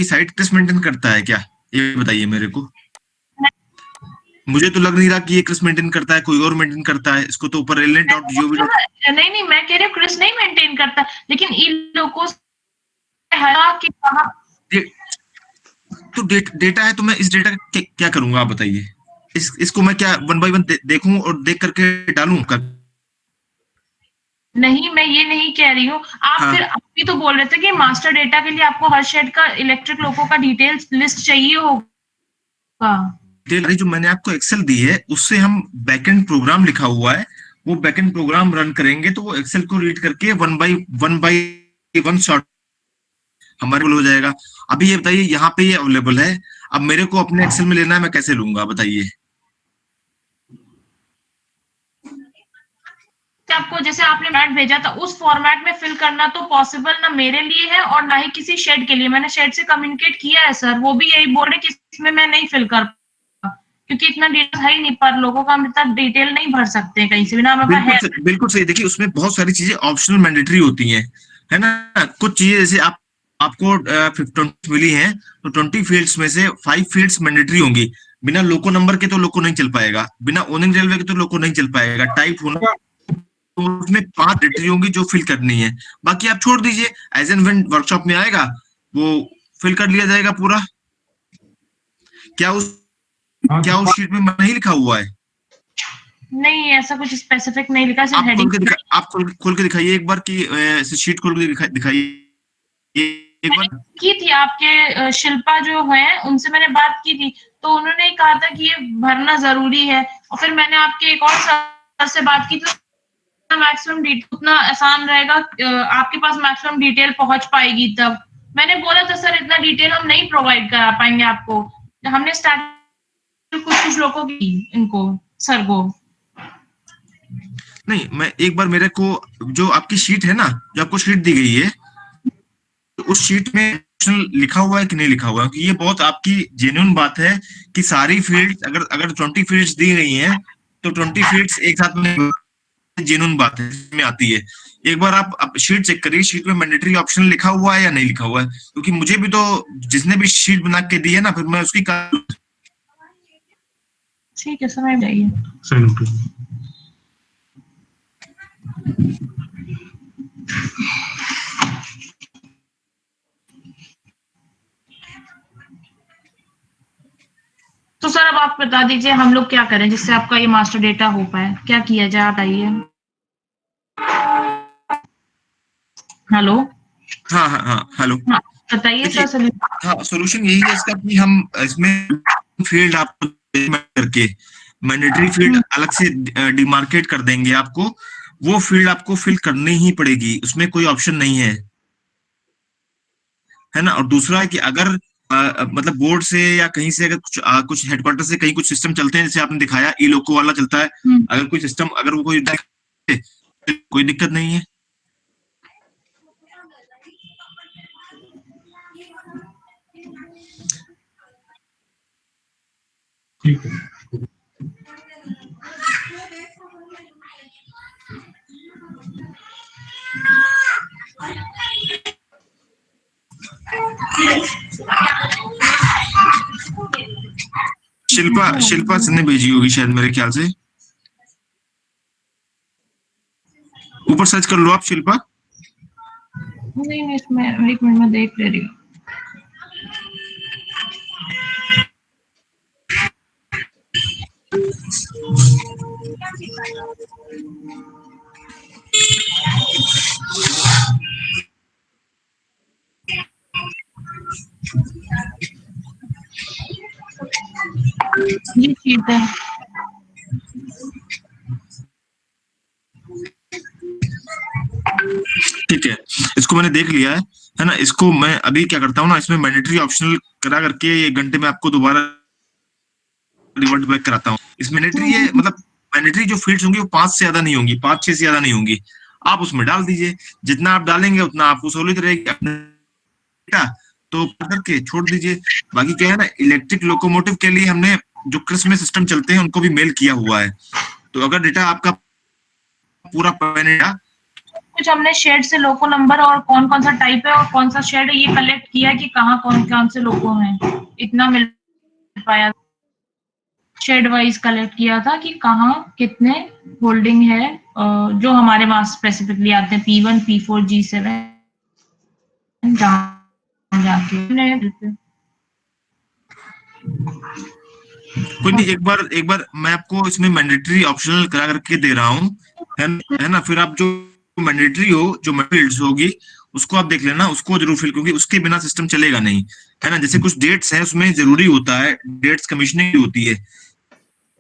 Site Chris maintain करता है क्या, ये बताइए मेरे को। मुझे तो लग नहीं रहा कि ये क्रिस मेंटेन करता है, कोई और मेंटेन करता है इसको, तो ऊपर relnet.gov. नहीं नहीं, मैं कह रही हूँ क्रिस नहीं मेंटेन करता, लेकिन इन लोगों से हरा के कहा। तो डेटा है, तो मैं इस डेटा का क्या करूंगा आप बताइए। इसको मैं क्या वन बाय वन देखूं और देख करके डालूं कर। नहीं, मैं ये नहीं कह रही हूँ। आप फिर हाँ, आप भी तो बोल रहे थे कि मास्टर डेटा के लिए आपको हर शेड का इलेक्ट्रिक लोगों का डिटेल्स लिस्ट चाहिए होगा। डिटेल जो मैंने आपको एक्सेल दी है उससे हम बैकएंड प्रोग्राम लिखा हुआ है, वो बैकएंड प्रोग्राम रन करेंगे तो वो एक्सेल को रीड करके वन शॉट हमारे को हो जाएगा। अभी ये बताइए यहाँ पे ये अवेलेबल है, अब मेरे को अपने एक्सेल में लेना है, मैं कैसे लूंगा बताइए। आपको जैसे आपने मैट भेजा था उस फॉर्मेट में फिल करना तो पॉसिबल ना मेरे लिए है और ना ही किसी शेड के लिए। मैंने शेड से कम्युनिकेट किया है सर, वो भी यही बोल रहे कि इसमें मैं नहीं फिल कर पाऊंगा क्योंकि इतना डिटेल है ही नहीं, पर लोगों का हम इतना डिटेल नहीं भर सकते कहीं से भी ना, हमारे पास है। बिल्कुल सही। देखिए उसमें बहुत सारी चीजें ऑप्शनल मैंडेटरी होती हैं, है ना। कुछ चीजें जैसे आपको 20 मिली हैं, तो 20 फील्ड्स में से 5 फील्ड्स मैंडेटरी होंगी। बिना लोको नंबर के तो लोको नहीं चल पाएगा, बिना ओनिंग रेलवे के तो लोको नहीं चल पाएगा, टाइप होना, तो उसमें 5 मैंडेटरी होंगी जो फिल करनी है। बाकी आप छोड़ दीजिए, एज एंड व्हेन वर्कशॉप में आएगा वो फिल कर लिया जाएगा पूरा। क्या उस क्या उस शीट में नहीं लिखा हुआ है? नहीं, ऐसा कुछ स्पेसिफिक नहीं लिखा, सिर्फ हेडिंग। आप खोल के दिखाइए एक बार कि शीट खोल के दिखाइए एक बार। की थी आपके शिल्पा जो है उनसे मैंने बात की थी, तो उन्होंने कहा था कि ये भरना जरूरी है, और फिर मैंने आपके एक और सर से बात की थी, मैक्सिमम डिटेल उतना आसान रहेगा, आपके पास मैक्सिमम डिटेल पहुंच पाएगी। तब मैंने बोला था सर इतना डिटेल हम नहीं प्रोवाइड करा पाएंगे आपको। हमने स्टार्ट कुछ लोगों की इनको सर को। नहीं, मैं एक बार मेरे को जो आपकी शीट है ना, जो आपको शीट दी गई है, तो उस शीट में ऑप्शन लिखा हुआ है कि नहीं लिखा हुआ है, क्योंकि ये बहुत आपकी जेन्युइन बात है कि सारी फील्ड अगर अगर 20 फील्ड्स दी गई हैं तो 20 फील्ड्स एक साथ में, जेन्युइन बात है में आती है। एक बार आप शीट चेक करिए, शीट में मैंडेटरी ऑप्शन लिखा हुआ है या नहीं लिखा हुआ है, क्योंकि मुझे भी तो जिसने भी शीट बना के दी है ना, फिर मैं उसकी ठीक है, समय जाइए। तो सर अब आप बता दीजिए हम लोग क्या करें जिससे आपका ये मास्टर डेटा हो पाए, क्या किया जाए बताइए। हेलो। हाँ हाँ हाँ, हेलो। हाँ, बताइए देखिए, सर। हाँ सोल्यूशन यही है इसका कि हम इसमें फील्ड आपको करके मैंडेटरी फील्ड अलग से डिमार्केट कर देंगे आपको। वो फील्ड आपको फिल करनी ही पड़ेगी, उसमें कोई ऑप्शन नहीं है ना। और दूसरा है कि अगर मतलब बोर्ड से या कहीं से अगर कुछ हेडक्वार्टर से कहीं कुछ सिस्टम चलते हैं, जैसे आपने दिखाया ई लोको वाला चलता है, अगर कोई सिस्टम अगर वो कोई दिक्कत नहीं है। ठीक है। शिल्पा ने भेजी होगी शायद मेरे ख्याल से। ऊपर सर्च कर लो आप शिल्पा। नहीं नहीं, इसमें एक मिनट में देख ले रही हूँ। ये चीज है। ठीक है, इसको मैंने देख लिया है ना। इसको मैं अभी क्या करता हूँ ना, इसमें मैंडेटरी ऑप्शनल करा करके 1 घंटे में आपको दोबारा रिवर्ट बैक कराता हूँ। इस मैंडेटरी है मतलब मैंडेटरी जो फील्ड्स होंगी वो 5 से ज्यादा नहीं होंगी, 5-6 से ज्यादा नहीं होंगी। आप उसमें डाल दीजिए, जितना आप डालेंगे उतना आपको सहूलियत रहेगी अपने डेटा तो करके छोड़ दीजिए। बाकी क्या है ना, इलेक्ट्रिक लोकोमोटिव के लिए हमने जो क्रिस में सिस्टम चलते हैं उनको भी मेल किया हुआ है, तो अगर डेटा आपका पूरा कुछ हमने शेड से लोको नंबर और कौन कौन सा टाइप है और कौन सा शेड है ये कलेक्ट किया कि कहाँ कौन कौन से लोगो हैं, इतना मिल पाया। शेड वाइज कलेक्ट किया था कि कहाँ कितने होल्डिंग है, जो हमारे वहां स्पेसिफिकली आते हैं P1 P4 G7 जहाँ जाके कोई नहीं, एक बार मैं आपको इसमें मैंडेटरी ऑप्शनल करा करके दे रहा हूँ, है ना। फिर आप जो मैंडेटरी हो, जो फील्ड्स होगी, उसको आप देख लेना, उसको जरूर फिल, क्योंकि उसके बिना सिस्टम चलेगा नहीं, है ना। जैसे कुछ डेट्स हैं उसमें जरूरी होता है, डेट्स कमीशनिंग होती है,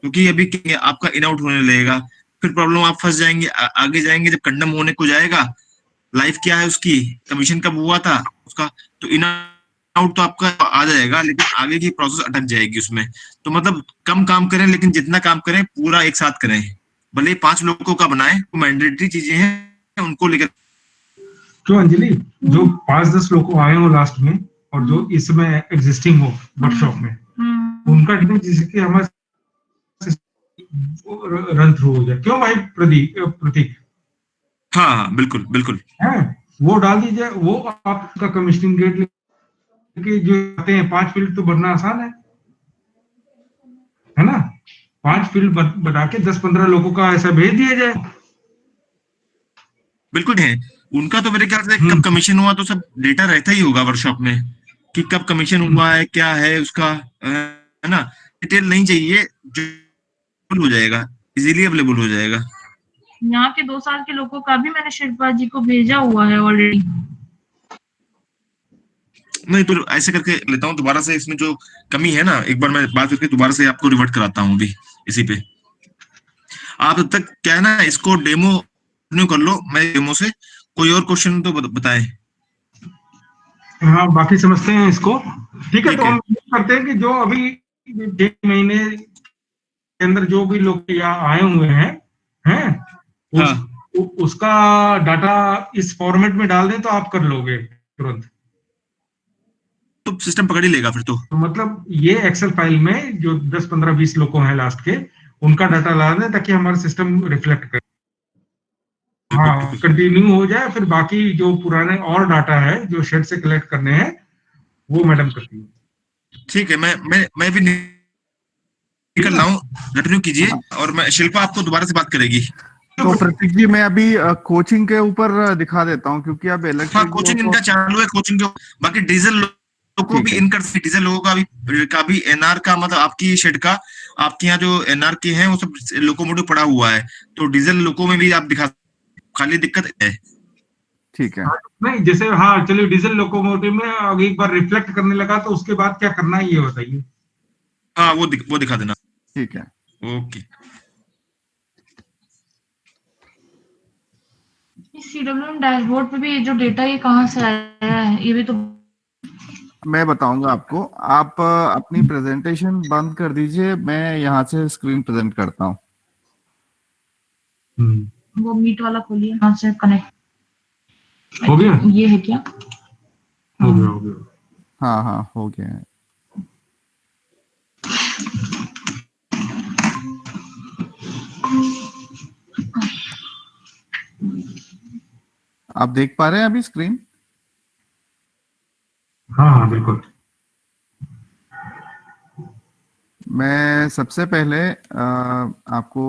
क्योंकि अभी आपका इन आउट होने लगेगा, फिर प्रॉब्लम आप फंस जाएंगे, आगे जाएंगे जब कंडम होने को जाएगा, लाइफ क्या है उसकी, कमीशन कब हुआ था उसका, तो इन आउट तो आपका आ जाएगा, लेकिन आगे की प्रोसेस अटक जाएगी उसमें। तो मतलब कम काम करें, लेकिन जितना काम करें पूरा एक साथ करें, भले ही 5 लोगों का बनाए, तो मैंडेटरी चीजें हैं उनको लेकर। क्यों अंजलि, जो 5-10 लोग आए हो लास्ट में और जो इसमें एग्जिस्टिंग हो वर्कशॉप में, उनका जिससे कि हमारे रन थ्रू हो जाए, क्यों भाई प्रतीक? हाँ हाँ, बिल्कुल बिल्कुल। है, वो डाल दीजिए, वो आपका कमीशनिंग डेट लेके जो आते हैं 5 फील्ड तो भरना आसान है ना। 5 फील्ड बता के 10-15 लोगों का ऐसा भेज दिया जाए। बिल्कुल है, उनका तो मेरे ख्याल से कब कमीशन हुआ तो सब डेटा रहता ही होगा वर्कशॉप में, कि कब कमीशन हुआ है, क्या है उसका, है ना। डिटेल नहीं चाहिए, जो हो जाएगा, इजीली अवेलेबल हो जाएगा। यहाँ के 2 साल के लोगों का भी मैंने शिल्पा जी को भेजा हुआ है ऑलरेडी। नहीं तो ऐसे करके लेता हूँ दोबारा से, इसमें जो कमी है ना, एक बार मैं बात करके दोबारा से आपको रिवर्ट कराता हूँ अभी इसी पे। आप तब तक क्या है ना, इसको डेमो कर लो, मैं डेमो से कोई और क्वेश्चन तो बताएं। हाँ, बाकी समझते हैं इसको। ठीक है, ठीक तो है। हम करते हैं कि जो अभी 6 महीने के अंदर जो भी लोग यहाँ आए हुए हैं हाँ, उसका डाटा इस फॉर्मेट में डाल दें तो आप कर लोगे तुरंत। तो सिस्टम पकड़ ही लेगा फिर तो। तो मतलब ये एक्सेल फाइल में जो 10-15-20 लोग हैं लास्ट के, उनका डाटा ला दें ताकि हमारा सिस्टम रिफ्लेक्ट करे। बिल्कुल हाँ, बिल्कुल। कंटिन्यू हो जाए, फिर बाकी जो पुराने और डाटा है जो शेड से कलेक्ट करने हैं वो मैडम करती है। ठीक है, मैं भी ठीक निकल है। रहा हूँ, कंटिन्यू कीजिए, हाँ, और मैं शिल्पा आपको दोबारा से बात करेगी। तो प्रतीक जी मैं अभी कोचिंग के ऊपर दिखा देता हूँ, क्योंकि अब हाँ, इलेक्ट्रिक कोचिंग इनका चालू है, कोचिंग के बाकी डीजल लोगों को ठीक भी है। इन कर, डीजल लोगों का भी एनआर का, मतलब आपकी शेड का, आपके यहाँ जो एनआर के हैं वो सब लोकोमोटिव पड़ा हुआ है, तो डीजल लोको में भी आप दिखा, खाली दिक्कत है। ठीक है। नहीं, जैसे हाँ चलिए, डीजल लोकोमोटिव में अगर एक बार रिफ्लेक्ट करने लगा तो उसके बाद क्या करना है ये बताइए। हाँ, वो दिखा देना। ठीक है, ओके। इस CWM डैशबोर्ड पे भी ये जो डेटा ये कहाँ से आया है, ये भी तो मैं बताऊंगा आपको। आप अपनी प्रेजेंटेशन बंद कर दीजिए, मैं यहाँ से स्क्रीन प्रेजेंट करता हूँ। वो मीट वाला खोलिए, यहाँ से कनेक्ट हो गया? ये है क्या? हो गया, हो गया। हाँ हाँ, हो गया है। आप देख पा रहे हैं अभी स्क्रीन? हाँ हाँ, बिल्कुल। मैं सबसे पहले आपको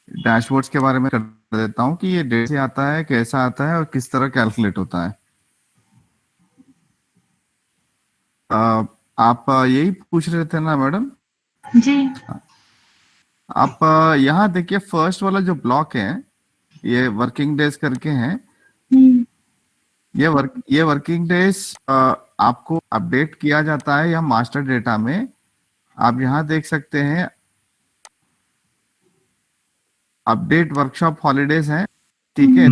डैशबोर्ड्स के बारे में कर देता हूँ कि ये डेट से आता है, कैसा आता है और किस तरह कैलकुलेट होता है। आप यही पूछ रहे थे ना मैडम? जी। आप यहाँ देखिए, फर्स्ट वाला जो ब्लॉक है ये वर्किंग डेज करके हैं। ये वर्किंग डेज आपको अपडेट किया जाता है यहाँ मास्टर डेटा में। आप यहाँ देख सकते हैं अपडेट वर्कशॉप हॉलीडेज हैं, ठीक है।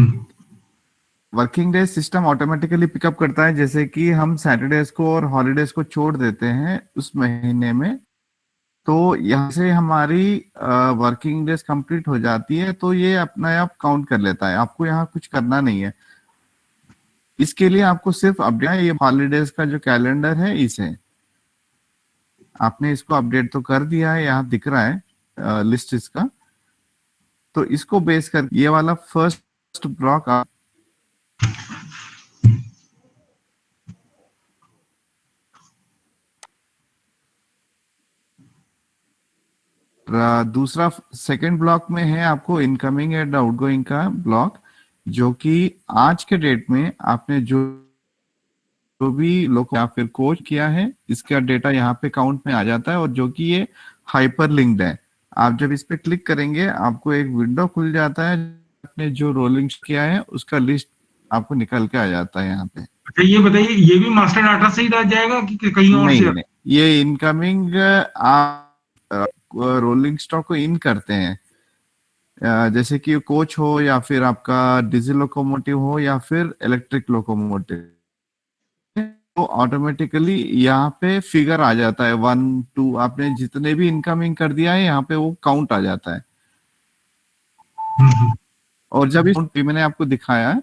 Working days system automatically pickup करता है, जैसे कि हम सैटरडेज को और हॉलीडेज को छोड़ देते हैं उस महीने में, तो यहाँ से हमारी वर्किंग डेज कंप्लीट हो जाती है, तो ये अपने आप काउंट कर लेता है। आपको यहाँ कुछ करना नहीं है, इसके लिए आपको सिर्फ अपडेट, ये हॉलीडेज का जो कैलेंडर है इसे आपने इसको अपडेट तो कर दिया है, यहाँ दिख रहा है लिस्ट इसका। तो इसको बेस कर ये वाला फर्स्ट ब्लॉक दूसरा सेकंड ब्लॉक में है आपको इनकमिंग एंड आउटगोइंग का ब्लॉक, जो कि आज के डेट में आपने जो भी लोग या फिर कोच किया है इसका डेटा यहाँ पे काउंट में आ जाता है, और जो कि ये हाइपर लिंक्ड है। आप जब इस पे क्लिक करेंगे आपको एक विंडो खुल जाता है, आपने जो रोलिंग किया है उसका लिस्ट आपको निकल के आ जाता है यहाँ पे। अच्छा ये बताइए, ये भी मास्टर डाटा से ही रह जाएगा कि कहीं और नहीं से? नहीं, ये इनकमिंग आप रोलिंग स्टॉक को इन करते हैं, जैसे कि कोच हो या फिर आपका डीजल लोकोमोटिव हो या फिर इलेक्ट्रिक लोकोमोटिव, तो ऑटोमेटिकली यहाँ पे फिगर आ जाता है 1 2, आपने जितने भी इनकमिंग कर दिया है यहाँ पे वो काउंट आ जाता है। और जब इस मैंने आपको दिखाया है,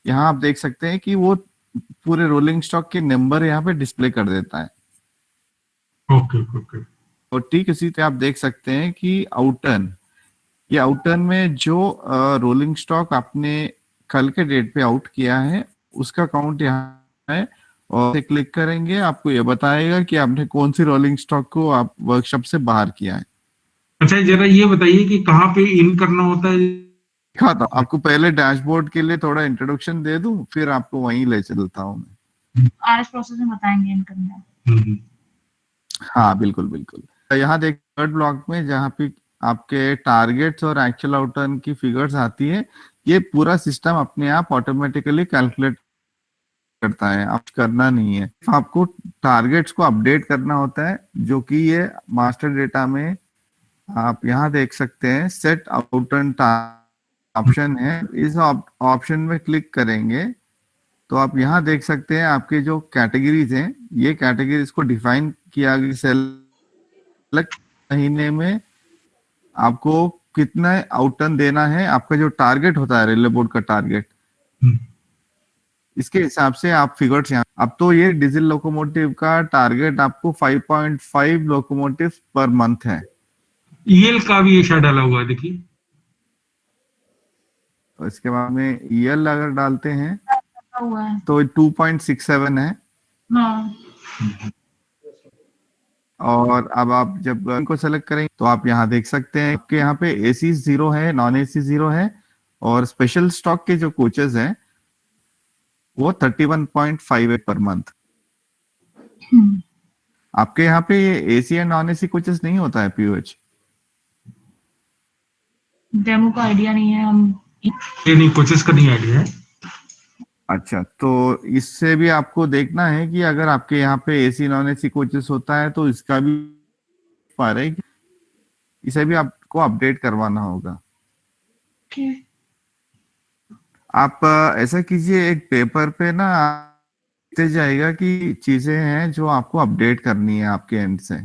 यहाँ आप देख सकते हैं कि वो पूरे रोलिंग स्टॉक के नंबर यहाँ पे डिस्प्ले कर देता है। Okay okay. और ठीक इसी तरह आप देख सकते हैं कि आउटर्न, ये आउटर्न में जो रोलिंग स्टॉक आपने कल के डेट पे आउट किया है उसका काउंट यहाँ है, और क्लिक करेंगे आपको ये बताएगा कि आपने कौन सी रोलिंग स्टॉक को आप वर्कशॉप से बाहर किया है। अच्छा जरा ये बताइए कि कहाँ पे इन करना होता है? दिखाता हूँ आपको, पहले डैशबोर्ड के लिए थोड़ा इंट्रोडक्शन दे दूं, फिर आपको वहीं ले चलता हूँ मैं। आरएस प्रोसेस में बताएंगे इन करना। हाँ बिल्कुल बिल्कुल। तो यहाँ देख थर्ड ब्लॉक में जहाँ पे आपके टारगेट्स और एक्चुअल आउटर्न की फिगर्स आती है, ये पूरा सिस्टम अपने आप ऑटोमेटिकली कैलकुलेट करता है, आप करना नहीं है। आपको टारगेट्स को अपडेट करना होता है, जो कि ये मास्टर डेटा में आप यहाँ देख सकते हैं सेट आउटर्न ऑप्शन है। इस ऑप्शन में क्लिक करेंगे तो आप यहाँ देख सकते हैं आपके जो कैटेगरीज हैं, ये कैटेगरीज को डिफाइन किया गया। सेलेक्ट महीने में आपको कितना आउटर्न देना है, आपका जो टारगेट होता है रेलवे बोर्ड का टारगेट, इसके हिसाब से आप फिगर्स यहाँ। अब तो ये डीजल लोकोमोटिव का टारगेट आपको 5.5 लोकोमोटिव पर मंथ है। ईएल का भी ये शायद डाला हुआ है, देखिए। इसके बाद में ईएल अगर डालते हैं हुआ है तो 2.67 है। हाँ। और अब आप जब इनको सेलेक्ट करेंगे तो आप यहाँ देख सकते हैं कि यहाँ पे एसी 0 है, नॉन एसी 0 है, और स्पेशल स्टॉक के जो कोचेस हैं वो 31.58 पर मंथ। आपके यहाँ पे ये AC and non AC coaches नहीं होता है पीओएच? डेमो का आइडिया नहीं है, हम ये नहीं, कोचेस का नहीं आइडिया है। अच्छा, तो इससे भी आपको देखना है कि अगर आपके यहाँ पे एसी नॉन एसी कोचेस होता है तो इसका भी पा रहे, इसे भी आपको अपडेट करवाना होगा। आप ऐसा कीजिए, एक पेपर पे ना लिखते जाएगा कि चीजें हैं जो आपको अपडेट करनी है आपके एंड से।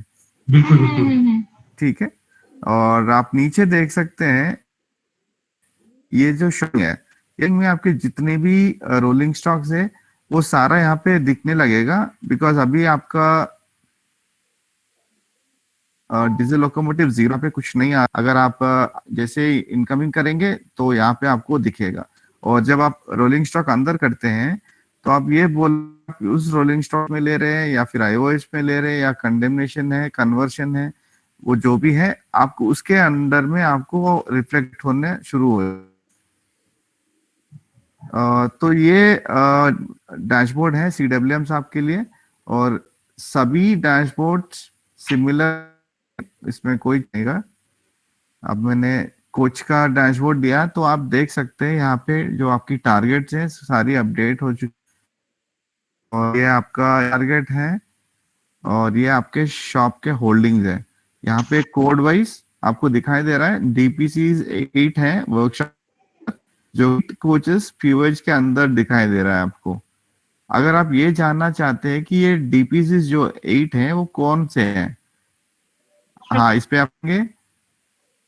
बिल्कुल बिल्कुल। ठीक है, और आप नीचे देख सकते हैं ये जो शो है, इनमें आपके जितने भी रोलिंग स्टॉक्स है वो सारा यहाँ पे दिखने लगेगा, बिकॉज अभी आपका डीजल लोकोमोटिव 0 पे कुछ नहीं आ। अगर आप जैसे इनकमिंग करेंगे तो यहाँ पे आपको दिखेगा, और जब आप रोलिंग स्टॉक अंदर करते हैं तो आप ये बोल उस रोलिंग स्टॉक में ले रहे हैं या फिर आईओएस में ले रहे हैं या कंडेमनेशन है, कन्वर्शन है, वो जो भी है आपको उसके अंडर में आपको रिफ्लेक्ट होने शुरू हो। तो ये डैशबोर्ड है CWMs आपके लिए, और सभी डैशबोर्ड सिमिलर, इसमें कोई नहीं। अब मैंने कोच का डैशबोर्ड दिया तो आप देख सकते हैं यहाँ पे जो आपकी टारगेट्स हैं सारी अपडेट हो चुकी, और ये आपका टारगेट है और ये आपके शॉप के होल्डिंग्स है। यहाँ पे कोड वाइज आपको दिखाई दे रहा है, डीपीसी 8 है वर्कशॉप, जो कोचेस पीओएच के अंदर दिखाई दे रहा है आपको। अगर आप ये जानना चाहते हैं कि ये डीपीसी जो 8 है वो कौन से हैं, हाँ इस पे आएंगे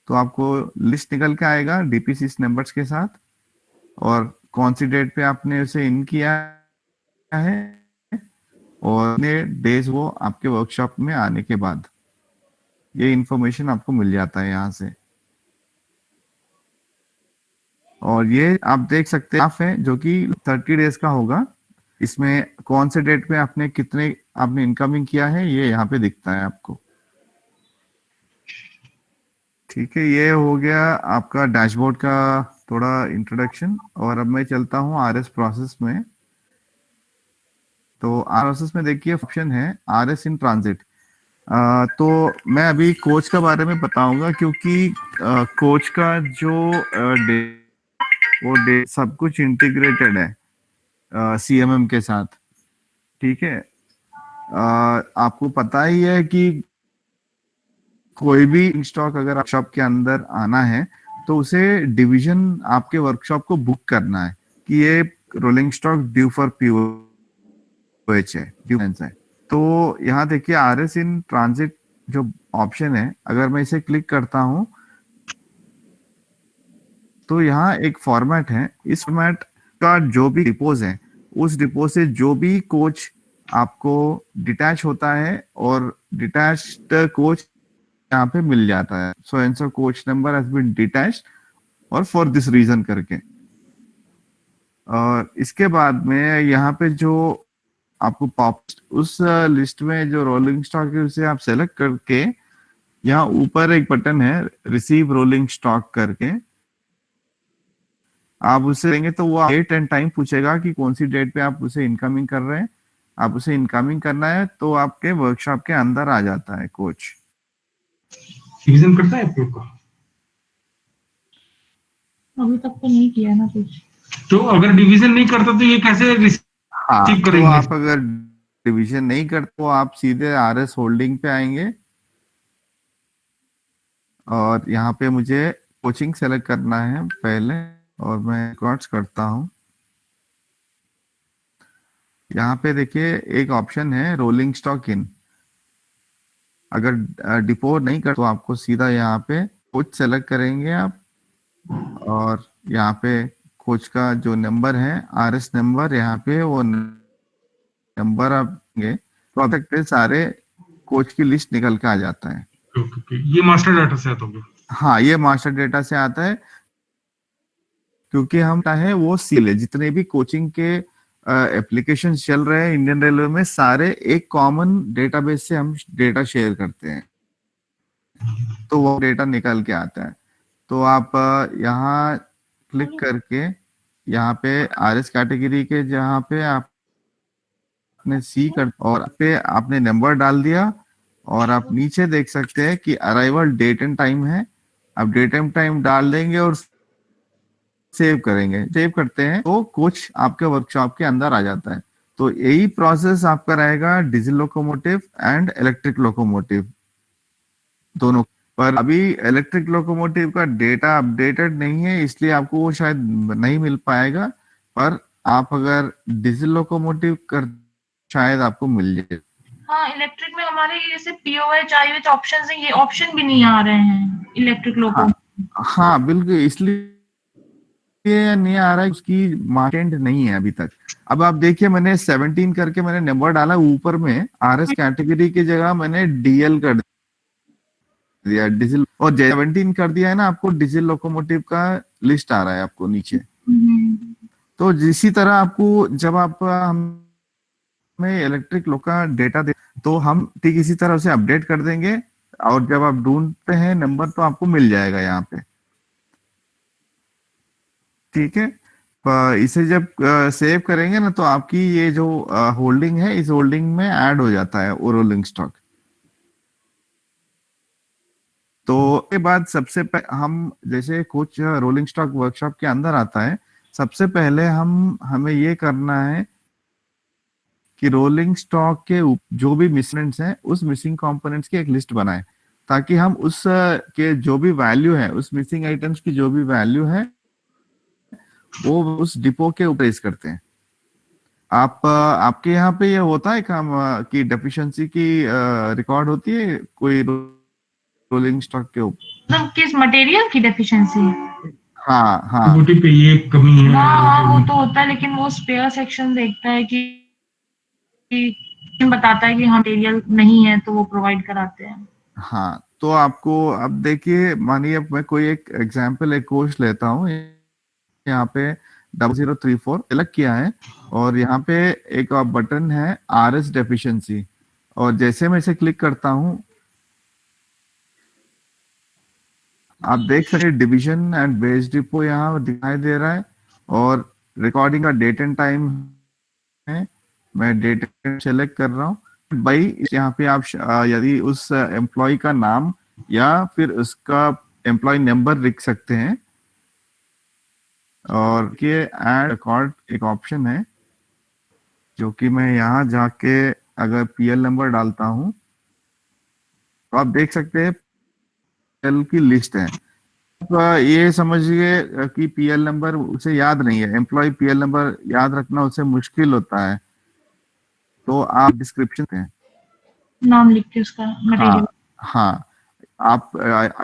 तो आपको लिस्ट निकल के आएगा डीपीसी नंबर्स के साथ, और कौन सी डेट पे आपने उसे इन किया है और डेज वो आपके वर्कशॉप में आने के बाद ये इंफॉर्मेशन आपको मिल जाता है यहाँ से। और ये आप देख सकते हैं, ग्राफ है जो कि 30 डेज का होगा। इसमें कौन से डेट पे आपने कितने आपने इनकमिंग किया है ये यहाँ पे दिखता है आपको। ठीक है, ये हो गया आपका डैशबोर्ड का थोड़ा इंट्रोडक्शन। और अब मैं चलता हूँ आरएस प्रोसेस में। तो प्रोसेस में देखिए ऑप्शन है आरएस इन ट्रांजिट। तो मैं अभी कोच के बारे में बताऊंगा, क्योंकि कोच का जो डे सब कुछ इंटीग्रेटेड है सीएमएम के साथ। ठीक है, आपको पता ही है कि कोई भी स्टॉक अगर वर्कशॉप के अंदर आना है तो उसे डिवीजन आपके वर्कशॉप को बुक करना है कि ये rolling stock due for pOH है, है। तो यहाँ देखिए आरएस इन ट्रांजिट जो ऑप्शन है, अगर मैं इसे क्लिक करता हूं तो यहाँ एक फॉर्मेट है। इस फॉर्मेट का जो भी डिपोज है, उस डिपोज से जो भी कोच आपको डिटैच होता है और डिटैच्ड कोच यहाँ पे मिल जाता है। So and so coach number has been detached और फॉर दिस रीजन करके। और इसके बाद में यहाँ पे जो आपको पॉप उस लिस्ट में जो रोलिंग स्टॉक है उसे आप सेलेक्ट करके यहाँ ऊपर एक बटन है रिसीव रोलिंग स्टॉक करके, आप उसे देंगे तो वो डेट एंड टाइम पूछेगा कि कौन सी डेट पे आप उसे इनकमिंग कर रहे हैं। आप उसे इनकमिंग करना है तो आपके वर्कशॉप के अंदर आ जाता है कोच। रिवीजन करता है आपको? अभी तक तो नहीं किया ना कुछ। तो अगर डिवीजन नहीं करता तो ये कैसे हाँ, रिसीव तो करेंगे? आप अगर डिवीजन नहीं करते तो आप सीधे आरएस होल्डिंग पे आएंगे और यहाँ पे मुझे कोचिंग सेलेक्ट करना है पहले, और मैं रिकॉर्ड्स करता हूँ। यहाँ पे देखिए एक ऑप्शन है रोलिंग स्टॉक इन। अगर डिपो नहीं कर तो आपको सीधा यहाँ पे कोच सेलेक्ट करेंगे आप, और यहाँ पे कोच का जो नंबर है आरएस नंबर, यहाँ पे वो नंबर आप देंगे तो आप सकते हैं सारे कोच की लिस्ट निकल के आ जाता है। ये मास्टर डाटा से आता होगा? हाँ, ये मास्टर डेटा से आता है, क्योंकि हम है वो सील है। जितने भी कोचिंग के एप्लीकेशन चल रहे हैं इंडियन रेलवे में, सारे एक कॉमन डेटाबेस से हम डेटा शेयर करते हैं, तो वो डेटा निकल के आता है। तो आप यहाँ क्लिक करके यहाँ पे आरएस कैटेगरी के जहाँ पे आपने सी कर और पे आपने नंबर डाल दिया, और आप नीचे देख सकते हैं कि अराइवल डेट एंड टाइम है। आप डेट एंड टाइम डाल देंगे और सेव करेंगे। सेव करते हैं तो कोच आपके वर्कशॉप के अंदर आ जाता है। तो यही प्रोसेस आपका रहेगा diesel locomotive and electric locomotive दोनों। पर अभी इलेक्ट्रिक लोकोमोटिव का डेटा अपडेटेड नहीं है, इसलिए आपको वो शायद नहीं मिल पाएगा। पर आप अगर डीजल लोकोमोटिव कर शायद आपको मिल जाए। हाँ, इलेक्ट्रिक में हमारे जैसे पीओएच आईओएच ऑप्शंस हैं, ये ऑप्शन भी नहीं आ रहे हैं इलेक्ट्रिक लोको। हाँ बिल्कुल, इसलिए ये नहीं आ रहा है, उसकी मार्केट नहीं है अभी तक। अब आप देखिए मैंने 17 करके मैंने नंबर डाला, ऊपर में आरएस कैटेगरी की जगह मैंने डीएल कर दिया डीजल, और 17 कर दिया है ना, आपको डीजल लोकोमोटिव का लिस्ट आ रहा है आपको नीचे। तो इसी तरह आपको जब आप हमें इलेक्ट्रिक लोक का डेटा दे तो हम ठीक इसी तरह उसे अपडेट कर देंगे, और जब आप ढूंढते हैं नंबर तो आपको मिल जाएगा यहाँ पे। ठीक है, इसे जब सेव करेंगे ना तो आपकी ये जो होल्डिंग है, इस होल्डिंग में ऐड हो जाता है वो रोलिंग स्टॉक। तो के बाद सबसे हम जैसे कुछ रोलिंग स्टॉक वर्कशॉप के अंदर आता है, सबसे पहले हमें ये करना है कि रोलिंग स्टॉक के जो भी मिसमेंट्स हैं उस मिसिंग कंपोनेंट्स की एक लिस्ट बनाएं, ताकि हम उस के जो भी वैल्यू है, उस मिसिंग आइटम्स की जो भी वैल्यू है वो उस डिपो के ऊपर रेज करते हैं। आपके यहाँ पे ये होता है काम की डेफिशिएंसी की रिकॉर्ड होती है कोई रोलिंग स्टॉक के ऊपर? मतलब किस मटेरियल की डेफिशिएंसी? हाँ हाँ बूटी पे ये कमी है। हाँ, वो तो होता है, लेकिन वो स्पेयर सेक्शन देखता है कि बताता है कि हाँ मटेरियल नहीं है तो वो प्रोवाइड कराते हैं। हाँ, तो आपको अब देखिए, मानिए मैं कोई एक एग्जांपल एक कोच लेता हूँ, यहाँ पे 0034 सेलेक्ट किया है और यहाँ पे एक बटन है RS डेफिशिएंसी, और जैसे मैं इसे क्लिक करता हूँ आप देख सकते हैं डिवीजन एंड बेस डिपो यहाँ दिखाई दे रहा है, और रिकॉर्डिंग का डेट एंड टाइम है। मैं डेट सेलेक्ट कर रहा हूँ भाई। यहाँ पे आप यदि उस एम्प्लॉय का नाम या फिर उसका एम्प्लॉय नंबर लिख सकते हैं, और ये ऐड रिकॉर्ड एक ऑप्शन है जो कि मैं यहाँ जाके अगर पीएल नंबर डालता हूँ तो आप देख सकते हैं पीएल की लिस्ट है। आप ये समझिए कि पीएल नंबर उसे याद नहीं है, एम्प्लॉय पीएल नंबर याद रखना उसे मुश्किल होता है, तो आप डिस्क्रिप्शन हैं, नाम लिख के उसका मटेरियल। हाँ आप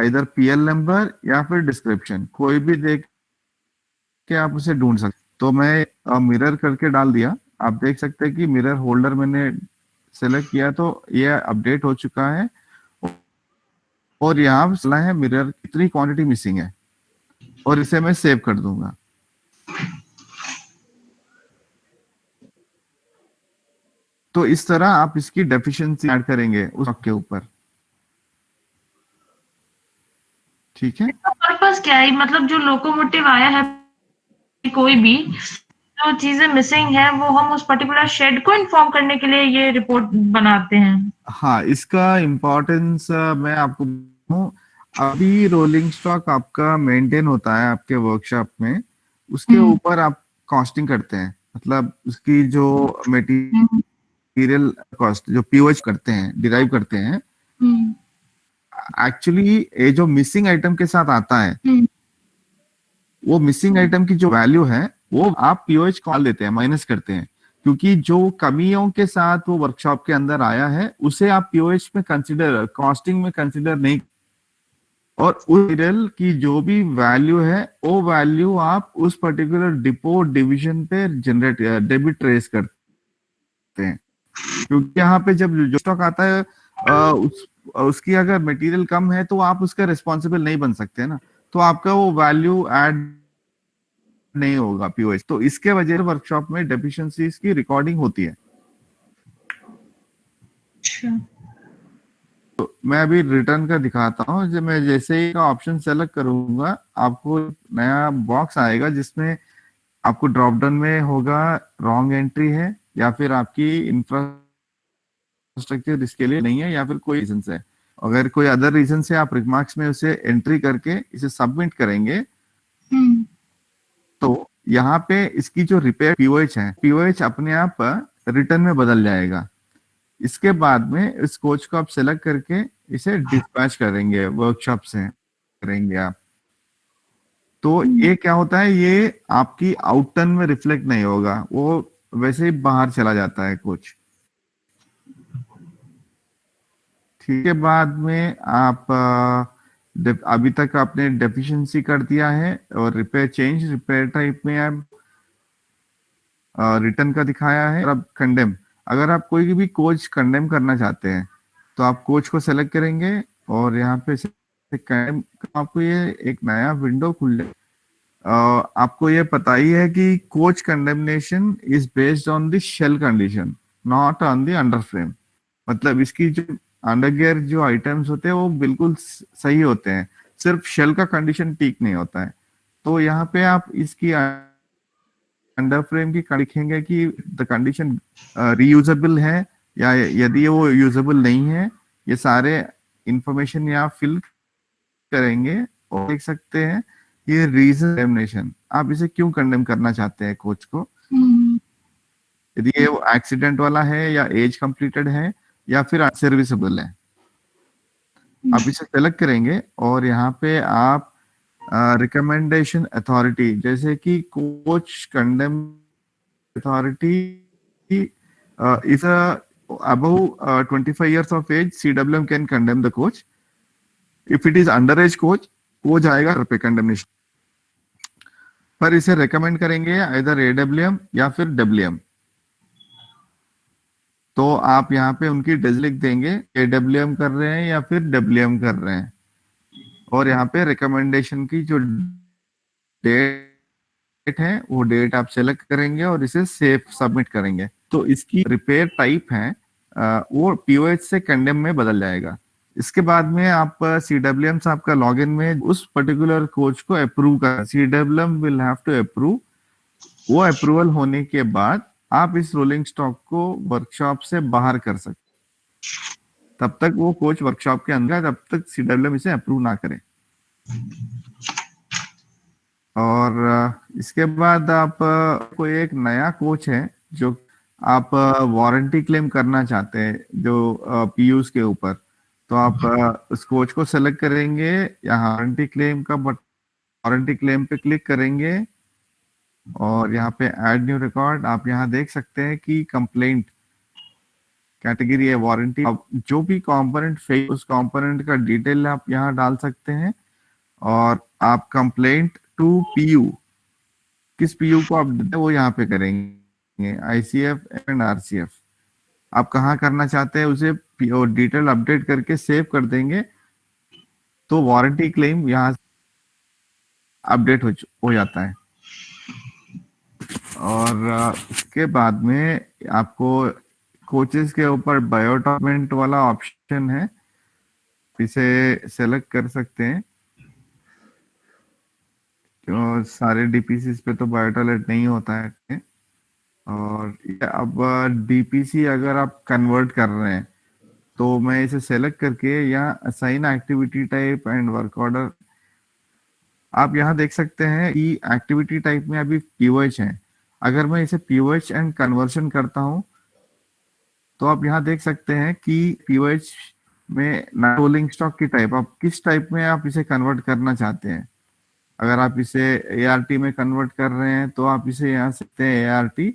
इधर पीएल नंबर या फिर डिस्क्रिप्शन कोई भी देख के आप उसे ढूंढ सकते। तो मैं मिरर करके डाल दिया, आप देख सकते हैं कि मिरर होल्डर मैंने सेलेक्ट किया तो ये अपडेट हो चुका है, और यहाँ चला है मिरर कितनी क्वांटिटी मिसिंग है, और इसे मैं सेव कर दूंगा। तो इस तरह आप इसकी डेफिशिएंसी ऐड करेंगे उस के ऊपर, ठीक है। इसका पर्पस क्या है, मतलब जो लोकोमोटिव आया है कोई भी जो चीजें मिसिंग है वो हम उस पर्टिकुलर शेड को इन्फॉर्म करने के लिए ये रिपोर्ट बनाते हैं। हाँ, इसका इम्पोर्टेंस मैं आपको बताऊं, अभी रोलिंग स्टॉक आपका मेंटेन होता है आपके वर्कशॉप में, उसके ऊपर आप कॉस्टिंग करते हैं, मतलब उसकी जो मटेरियल कॉस्ट जो पीओएच करते हैं, डिराइव करते हैं। एक्चुअली ये जो मिसिंग आइटम के साथ आता है, वो मिसिंग आइटम की जो वैल्यू है वो आप पीओएच कॉल देते हैं, माइनस करते हैं, क्योंकि जो कमियों के साथ वो वर्कशॉप के अंदर आया है उसे आप पीओएच में कंसीडर, कॉस्टिंग में कंसीडर नहीं, और उस मटेरियल की जो भी वैल्यू है वो वैल्यू आप उस पर्टिकुलर डिपो डिवीजन पे जनरेट डेबिट ट्रेस करते हैं। क्योंकि यहाँ पे जब जो स्टॉक आता है उसकी अगर मटेरियल कम है तो आप उसका रिस्पॉन्सिबल नहीं बन सकते ना, तो आपका वो वैल्यू ऐड नहीं होगा पीओएच। तो इसके वजह से वर्कशॉप में डेफिशिएंसीज की रिकॉर्डिंग होती है। तो मैं अभी रिटर्न का दिखाता हूँ। जब मैं जैसे ही का ऑप्शन सेलेक्ट करूंगा आपको नया बॉक्स आएगा जिसमें आपको ड्रॉप डाउन में होगा रॉन्ग एंट्री है या फिर आपकी इंफ्रास्ट्रक्चर इसके लिए नहीं है या फिर कोई रीजन है। अगर कोई अदर रीजन से आप रिमार्क्स में उसे एंट्री करके इसे सबमिट करेंगे तो यहाँ पे इसकी जो रिपेयर पीओएच है, पीओएच अपने आप रिटर्न में बदल जाएगा। इसके बाद में इस कोच को आप सेलेक्ट करके इसे डिस्पैच करेंगे, वर्कशॉप से करेंगे आप, तो ये क्या होता है, ये आपकी आउटटर्न में रिफ्लेक्ट नहीं होगा, वो वैसे ही बाहर चला जाता है कोच। ठीक है, बाद में आप अभी तक आपने डेफिशिएंसी कर दिया है और रिपेयर चेंज, रिपेयर टाइप में आप रिटर्न का दिखाया है। और अब कंडेम, अगर आप कोई भी कोच कंडेम करना चाहते हैं तो आप कोच को सेलेक्ट करेंगे और यहाँ पे कंडेम, आपको ये एक नया विंडो खुल जाए। आपको ये पता ही है कि coach condemnation is based on the shell condition, not on the under frame. मतलब इसकी जो अंडर गियर जो आइटम्स होते हैं वो बिल्कुल सही होते हैं, सिर्फ शेल का कंडीशन ठीक नहीं होता है। तो यहाँ पे आप इसकी अंडर फ्रेम की लिखेंगे कि द कंडीशन रीयूजेबल है या यदि वो यूजेबल नहीं है, ये सारे इंफॉर्मेशन यहाँ फिल करेंगे और देख सकते हैं ये रीजन कंडेमनेशन, आप इसे क्यों कंडेम करना चाहते हैं कोच को, यदि ये एक्सीडेंट वाला है या एज कंप्लीटेड है या फिर अनसर्विसेबल है। आप इसे सेलेक्ट करेंगे और यहाँ पे आप रिकमेंडेशन अथॉरिटी, जैसे कि coach condemn authority is above 25 years of age, CWM can condemn the coach. If it is underage coach, वो जाएगा पे कंडेमनेशन पर इसे रेकमेंड करेंगे इधर AWM या फिर WM। तो आप यहाँ पे उनकी डिटेल्स लिख देंगे, AWM कर रहे हैं या फिर WM कर रहे हैं, और यहाँ पे रिकमेंडेशन की जो डेट डेट है वो डेट आप सेलेक्ट करेंगे और इसे सेव सबमिट करेंगे, तो इसकी रिपेयर टाइप है वो पीओएच से कंडेम में बदल जाएगा। इसके बाद में आप सीडब्ल्यूएम साहब का लॉगिन में उस पर्टिकुलर कोच को अप्रूव कर, सीडब्ल्यूएम विल हैव टू अप्रूव। वो अप्रूवल होने के बाद आप इस रोलिंग स्टॉक को वर्कशॉप से बाहर कर सकते। तब तक वो कोच वर्कशॉप के अंदर, तब तक सीडब्ल्यूएम इसे अप्रूव ना करे। और इसके बाद आप कोई एक नया कोच है जो आप वारंटी क्लेम करना चाहते हैं जो पीयूष के ऊपर, तो आप उस कोच को सेलेक्ट करेंगे, यहाँ वारंटी क्लेम का वारंटी क्लेम पे क्लिक करेंगे और यहाँ पे ऐड न्यू रिकॉर्ड। आप यहाँ देख सकते हैं कि कंप्लेंट कैटेगरी है वारंटी। अब जो भी कंपोनेंट फेल, उस कंपोनेंट का डिटेल आप यहाँ डाल सकते हैं और आप कंप्लेंट टू पीयू, किस पीयू को आप देते हैं वो यहाँ पे करेंगे, आईसीएफ एंड आरसीएफ। आप कहाँ करना चाहते हैं उसे डिटेल अपडेट करके सेव कर देंगे, तो वारंटी क्लेम यहाँ अपडेट हो जाता है। और इसके बाद में आपको कोचेस के ऊपर बायोडॉक्यूमेंट वाला ऑप्शन है, इसे सेलेक्ट कर सकते हैं। तो सारे डीपीसीज पे तो बायोटॉयलेट नहीं होता है। और अब डीपीसी अगर आप कन्वर्ट कर रहे हैं तो मैं इसे सेलेक्ट करके यहाँ assign activity type and work order, आप यहाँ देख सकते हैं कि एक्टिविटी टाइप में अभी पीओएच है। अगर मैं इसे पीओएच एंड कन्वर्शन करता हूँ तो आप यहाँ देख सकते हैं कि पीओएच में रोलिंग स्टॉक की टाइप, आप किस टाइप में आप इसे कन्वर्ट करना चाहते हैं। अगर आप इसे एआरटी में कन्वर्ट कर रहे हैं तो आप इसे यहाँ सकते हैं एआरटी,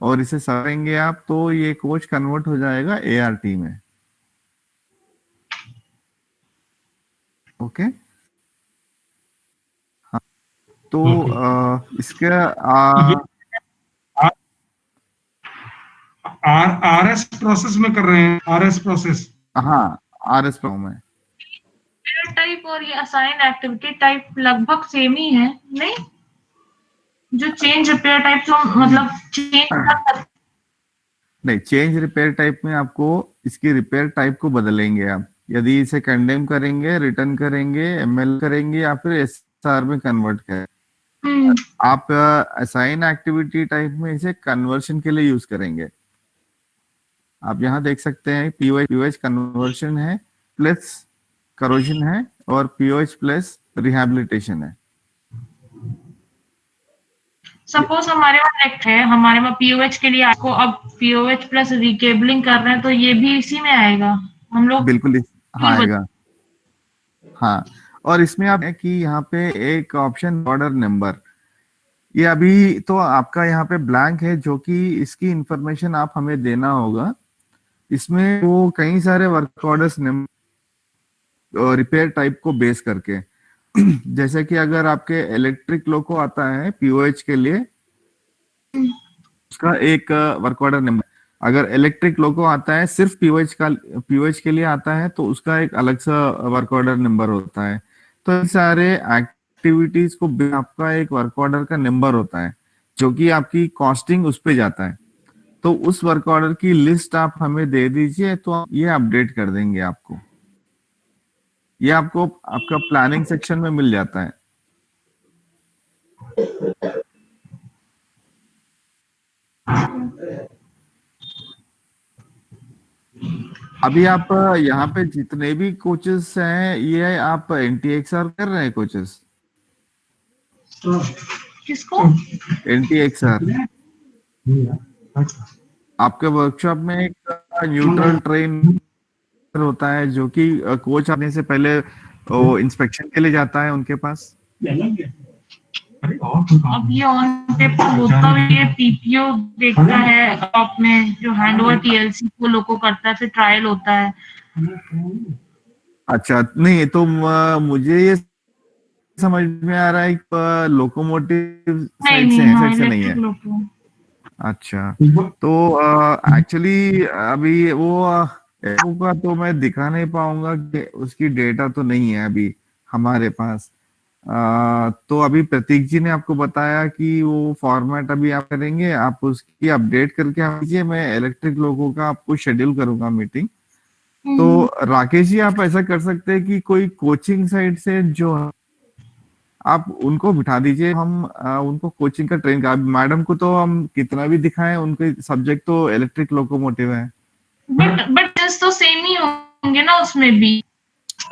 और इसे सरेंगे आप तो ये कोच कन्वर्ट हो जाएगा एआरटी में। ओके, हाँ, तो इसका आरएस प्रोसेस में कर रहे हैं, आरएस प्रोसेस। हाँ, आरएस प्रो में टाइप और ये असाइन एक्टिविटी टाइप लगभग सेम ही है, नहीं? जो चेंज रिपेयर टाइप तो मतलब चेंज नहीं, चेंज रिपेयर टाइप में आपको इसकी रिपेयर टाइप को बदलेंगे आप। यदि इसे कंडेम करेंगे, रिटर्न करेंगे, एमएल करेंगे या फिर एसआर में कन्वर्ट करें, आप असाइन एक्टिविटी टाइप में इसे कन्वर्शन के लिए यूज करेंगे। आप यहाँ देख सकते हैं पीओएच कन्वर्शन है प्लस करोजन है और पीओएच प्लस रिहैबिलिटेशन है। सपोज हमारे पास एक्ट है, हमारे पास पीओएच के लिए आपको अब पीओएच प्लस रिकेबलिंग कर रहे हैं तो ये भी इसी में आएगा हम लोग? बिल्कुल हाँ आएगा, हाँ। और इसमें आप है कि यहाँ पे एक ऑप्शन ऑर्डर नंबर, ये अभी तो आपका यहाँ पे ब्लैंक है, जो कि इसकी इंफॉर्मेशन आप हमें देना होगा। इसमें वो कई सारे वर्क ऑर्डर्स रिपेयर टाइप को बेस करके जैसे कि अगर आपके इलेक्ट्रिक लोको आता है पीओएच के लिए, उसका एक वर्क ऑर्डर नंबर। अगर इलेक्ट्रिक लोको आता है सिर्फ पीओएच के लिए आता है तो उसका एक अलग सा वर्क ऑर्डर नंबर होता है। तो सारे एक्टिविटीज को आपका एक वर्क ऑर्डर का नंबर होता है जो कि आपकी कॉस्टिंग उस पे जाता है। तो उस वर्क ऑर्डर की लिस्ट आप हमें दे दीजिए तो ये अपडेट कर देंगे आपको। ये आपको आपका प्लानिंग सेक्शन में मिल जाता है। अभी आप यहाँ पे जितने भी कोचेस हैं ये आप एनटीएक्सआर कर रहे हैं कोचेस? किसको? एनटीएक्सआर आपके वर्कशॉप में एक न्यूट्रल ट्रेन होता है जो कि कोच आने से पहले वो इंस्पेक्शन के लिए जाता है उनके पास। अब ये ऑन पेपर होता है, ये पीपीओ देखता है टॉप में जो हैंडओवर टीएलसी को लोगों करता है, फिर ट्रायल होता है। अच्छा, नहीं तो मुझे ये समझ में आ रहा है लोकोमोटिव साइड से नहीं है। अच्छा, तो एक्चुअली अभी वो का तो मैं दिखा नहीं पाऊंगा कि उसकी डेटा तो नहीं है अभी हमारे पास। तो अभी प्रतीक जी ने आपको बताया कि वो फॉर्मेट अभी आप करेंगे, आप उसकी अपडेट करके आप दीजिए, मैं इलेक्ट्रिक लोगों का आपको शेड्यूल करूंगा मीटिंग। तो राकेश जी आप ऐसा कर सकते हैं कि कोई कोचिंग साइड से जो आप उनको बिठा दीजिए, हम उनको कोचिंग का ट्रेन का, मैडम को तो हम कितना भी दिखाएं, उनके सब्जेक्ट तो इलेक्ट्रिक लोकोमोटिव है। बट तो सेम ही होंगे ना उसमें भी?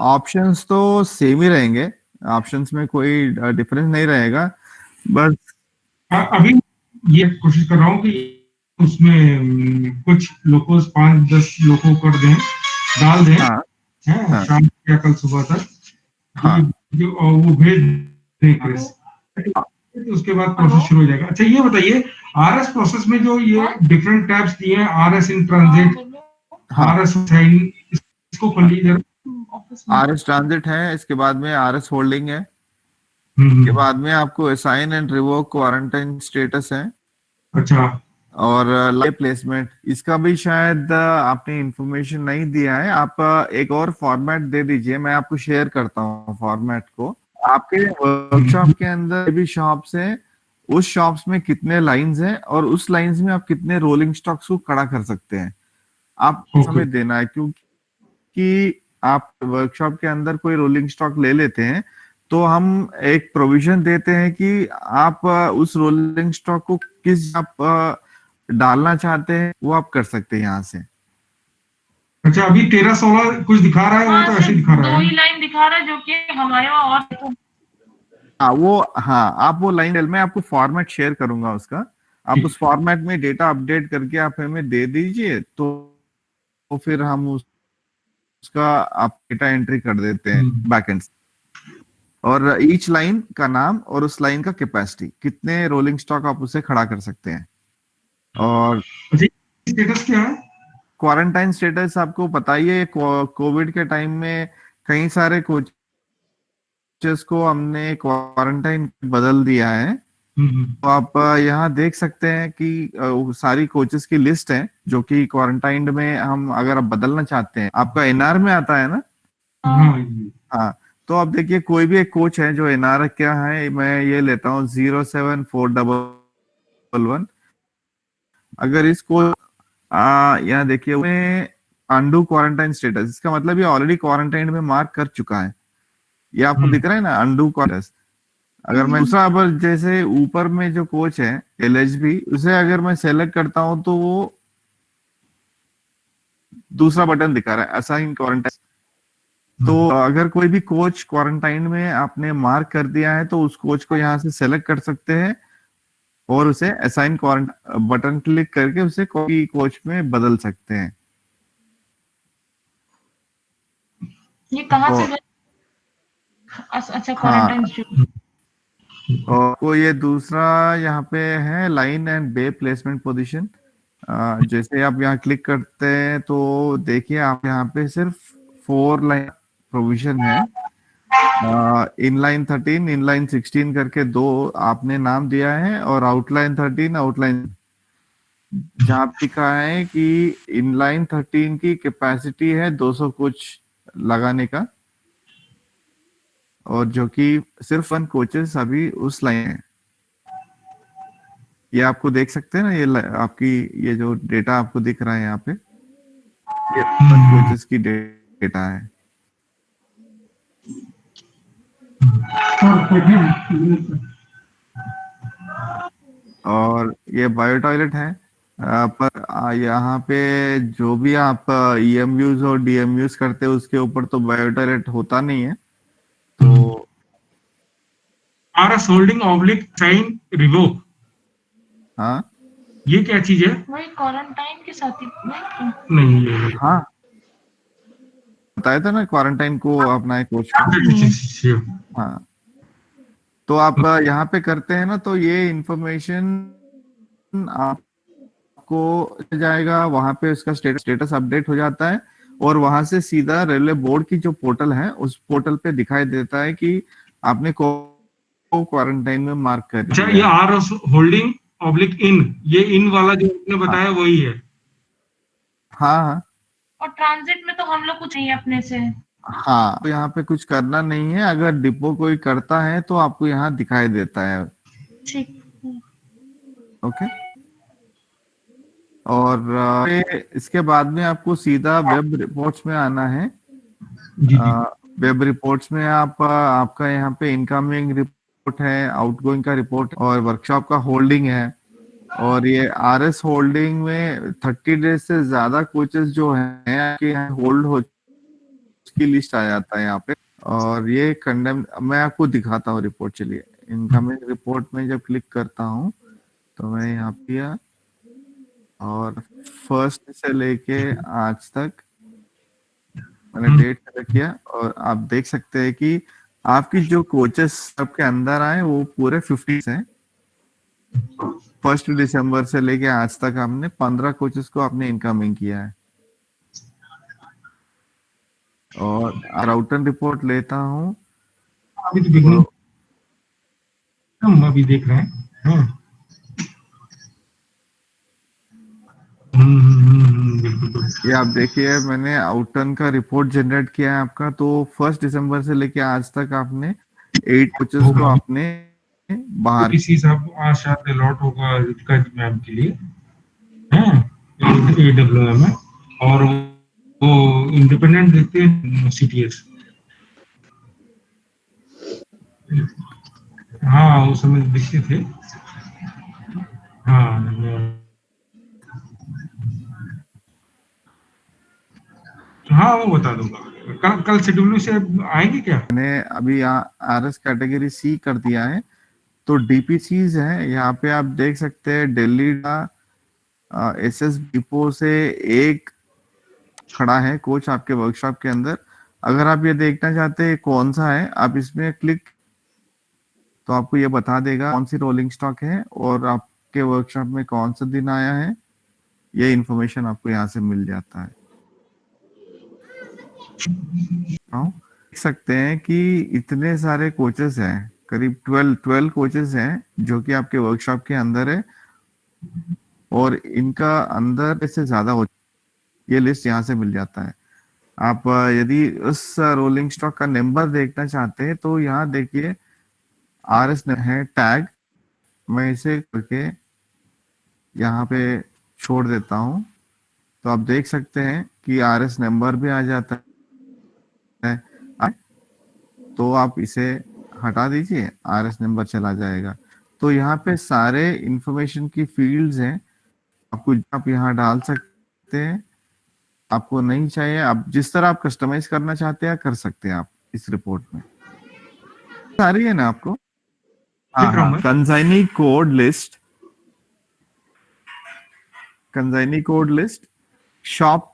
ऑप्शंस तो सेम ही रहेंगे, ऑप्शंस में कोई डिफरेंस नहीं रहेगा, बस अभी ये कोशिश कर रहा हूँ कि उसमें कुछ लोकोस 5-10 लोको कर दें, डाल दें, हाँ हैं हाँ शाम या कल सुबह तक, हाँ जो और वो भेज दें क्रिस, उसके बाद प्रोसेस शुरू हो जाएगा। अच्छा ये बताइए, आरएस प्रोसेस में जो ये डिफरेंट टैब्स दिए हैं, आरएस इन ट्रांजिट, हाँ आरएस साइन, इसको खोल लीजिए। आरएस ट्रांजिट है, इसके बाद में आरएस होल्डिंग है, हम्म, के बाद में आपको assign and revoke quarantine status है, अच्छा और लाइव प्लेसमेंट, इसका भी शायद आपने इंफॉर्मेशन नहीं दिया है। आप एक और फॉर्मेट दे दीजिए, मैं आपको शेयर करता हूँ फॉर्मेट को। आपके वर्कशॉप के अंदर भी शॉप्स है, उस शॉप्स में कितने लाइंस हैं और उस लाइंस में आप कितने रोलिंग स्टॉक्स को खड़ा कर सकते हैं, आप हमें देना है। क्योंकि आप वर्कशॉप के अंदर कोई रोलिंग स्टॉक ले लेते हैं तो हम एक प्रोविजन देते हैं कि आप उस रोलिंग स्टॉक को किस आप डालना चाहते हैं वो आप कर सकते हैं यहाँ से। अच्छा अभी 13-16 कुछ दिखा रहा है, वो तो ऐसे दिखा रहा दो है। ही लाइन दिखा रहा है जो कि हमारे वहाँ, और तो हाँ आप वो लाइन, मैं आपको फॉर्मेट शेयर करूंगा उसका, आप उस फॉर्मेट में डेटा अपडेट करके आप हमें दे दीजिए, तो फिर हम उसका आप डेटा एंट्री कर देते हैं बैकएंड, और ईच लाइन का नाम और उस लाइन का कैपेसिटी, कितने रोलिंग स्टॉक आप उसे खड़ा कर सकते हैं। और स्टेटस क्या है? क्वारंटाइन स्टेटस आपको पता ही है, कोविड के टाइम में कई सारे कोचेस को हमने क्वारंटाइन बदल दिया है। तो आप यहाँ देख सकते हैं कि सारी कोचेस की लिस्ट है जो कि क्वारंटाइन में हम अगर आप बदलना चाहते हैं, आपका एनआर में आता है ना? हाँ, तो आप देखिए कोई भी एक कोच है जो एनआर क्या है, मैं ये लेता हूँ 07411, अगर इसको यहाँ देखिए मैं अंडू क्वारंटाइन स्टेटस, इसका मतलब ये ऑलरेडी क्वारंटाइन में मार्क कर चुका है, ये आपको दिख रहा है ना अंडू क्वारंटाइन। अगर मैं दूसरा, अब जैसे ऊपर में जो कोच है एलएचबी, उसे अगर मैं सेलेक्ट करता हूं तो वो दूसरा बटन दिखा रहा है असाइन क्वारंटाइन। तो अगर कोई भी कोच क्वारंटाइन में आपने मार्क कर दिया है तो उस कोच को यहाँ से सेलेक्ट कर सकते हैं और उसे असाइन क्वारंटाइन बटन क्लिक करके उसे कोई कोच में बदल सकते हैं। ये कहाँ से अच्छा क्वारंटाइन। और को ये दूसरा यहाँ पे है line and bay placement position, जैसे आप यहाँ क्लिक करते हैं तो देखिए आप यहाँ पे सिर्फ 4 लाइन प्रोविजन है, इनलाइन 13 इनलाइन 16 करके 2 आपने नाम दिया है, और आउटलाइन 13 आउटलाइन, जहाँ लिखा है कि इनलाइन 13 की कैपेसिटी है 200 कुछ लगाने का, और जो कि सिर्फ 1 कोचेस अभी उस लाइन है। ये आपको देख सकते हैं ना, ये आपकी ये जो डेटा आपको दिख रहा है यहाँ पे, ये 1 कोचेस की डेटा है। और ये बायो टॉयलेट है, पर यहाँ पे जो भी आप ईएमयूज और डीएमयूज करते हैं उसके ऊपर तो बायो टॉयलेट होता नहीं है। तो RS holding oblique sign revoke, हाँ ये क्या चीज है? वही क्वारंटाइन के साथ ही नहीं, हाँ बताया था ना, क्वारंटाइन को अपना एक कोच अच्छा। हाँ, तो आप यहाँ पे करते हैं ना तो ये इंफॉर्मेशन आपको जाएगा, वहां पे उसका स्टेटस अपडेट हो जाता है, और वहां से सीधा रेलवे बोर्ड की जो पोर्टल है उस पोर्टल पे दिखाई देता है कि आपने को क्वारंटाइन में मार्क कर दिया। अच्छा, ये आरएस होल्डिंग ऑब्लिक इन, ये इन वाला जो आपने बताया वही है? हाँ हाँ, और ट्रांजिट में तो हम लोग कुछ नहीं अपने से। हाँ, तो यहाँ पे कुछ करना नहीं है, अगर डिपो कोई करता है तो आपको यहाँ दिखाई देता है। ठीक। ओके। और इसके बाद में आपको सीधा वेब रिपोर्ट्स में आना है। जी जी। वेब रिपोर्ट्स में आप आपका यहाँ पे इनकमिंग रिपोर्ट है, आउटगोइंग का रिपोर्ट और वर्कशॉप का होल्डिंग है। और ये आरएस होल्डिंग में 30 डेज से ज्यादा कोचेस जो हैं आपके यहाँ होल्ड हो, उसकी लिस्ट आ जाता है यहाँ पे। और ये कंडेम, मैं आपको दिखाता हूँ रिपोर्ट। चलिए, इनकमिंग रिपोर्ट में जब क्लिक करता हूँ तो मैं यहाँ पे और फर्स्ट से लेके आज तक मैंने डेट सेलेक्ट किया और आप देख सकते हैं कि आपकी जो कोचेस सबके अंदर आए वो पूरे 50 हैं। 1 दिसंबर से लेके आज तक हमने 15 कोचेस को आपने इनकमिंग किया है। और राउटर रिपोर्ट लेता हूँ, अभी तो बिगनिंग हम अभी देख रहे हैं। हाँ। बिल्कुल बिल्कुल। ये आप देखिए मैंने आउटर्न का रिपोर्ट जनरेट किया है आपका। तो 1 दिसंबर से लेके आज तक आपने 8 कोचेस को होगा आपने बाहर किसी साहब आज शायद अलॉट होगा रितिका जी मैम के लिए, हाँ, AWM है। और वो इंडिपेंडेंट देखते हैं CTS। हाँ, उस समय दिखते थे। हाँ हाँ, वो बता दूंगा। कल कल शेड्यूल से आएंगे क्या? मैंने अभी यहाँ आरएस कैटेगरी सी कर दिया है। तो डीपीसीज है यहाँ पे, आप देख सकते हैं दिल्ली का एसएस डिपो से एक खड़ा है कोच आपके वर्कशॉप के अंदर। अगर आप ये देखना चाहते हैं कौन सा है, आप इसमें क्लिक तो आपको ये बता देगा कौन सी रोलिंग स्टॉक है और आपके वर्कशॉप में कौन सा दिन आया है। ये इंफॉर्मेशन आपको यहाँ से मिल जाता है। देख सकते हैं कि इतने सारे कोचेस हैं, करीब 12 कोचेस हैं जो कि आपके वर्कशॉप के अंदर है। और इनका अंदर से ज्यादा हो, ये लिस्ट यहाँ से मिल जाता है। आप यदि उस रोलिंग स्टॉक का नंबर देखना चाहते हैं तो यहाँ देखिए RS है टैग, मैं इसे करके यहाँ पे छोड़ देता हूँ तो आप देख सकते हैं कि RS नंबर भी आ जाता है। तो आप इसे हटा दीजिए, RS नंबर चला जाएगा। तो यहाँ पे सारे इंफॉर्मेशन की फील्ड्स हैं, आपको आप यहाँ डाल सकते हैं। आपको नहीं चाहिए, आप जिस तरह आप कस्टमाइज करना चाहते हैं कर सकते हैं आप इस रिपोर्ट में। आ रही है ना आपको? हाँ देख रहा हूँ हाँ, मैं। Consignee code list, consignee code list, shop